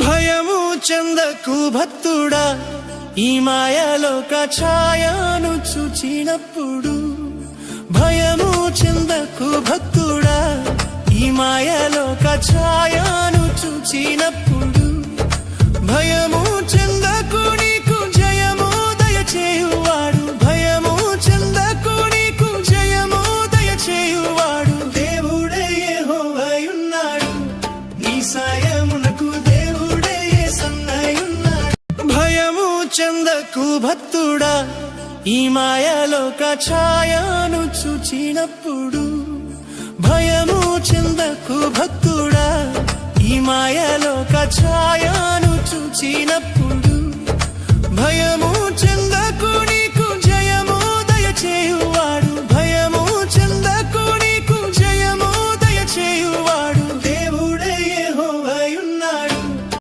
భయము చెందకు భక్తుడా, ఈ మాయలోక ఛాయను చూచినప్పుడు. భయము చెందకు భక్తుడా, ఈ మాయలోక ఛాయను చూచినప్పుడు. భయము చెందకు, నీకు జయము దయచేయువాడు. భయము చెందకు, నీకు జయము దయచేయువాడు. దేవుడే యెహోవాయున్నాడు, నీ సాయమునకు దేవుడే యేసయ్యున్నాడు. భయము చెందకు భక్తుడా, ఈ మాయలోక ఛాయను చూచినప్పుడు. భయము చెందకు భక్తుడా, ఈ మాయలోక ఛాయ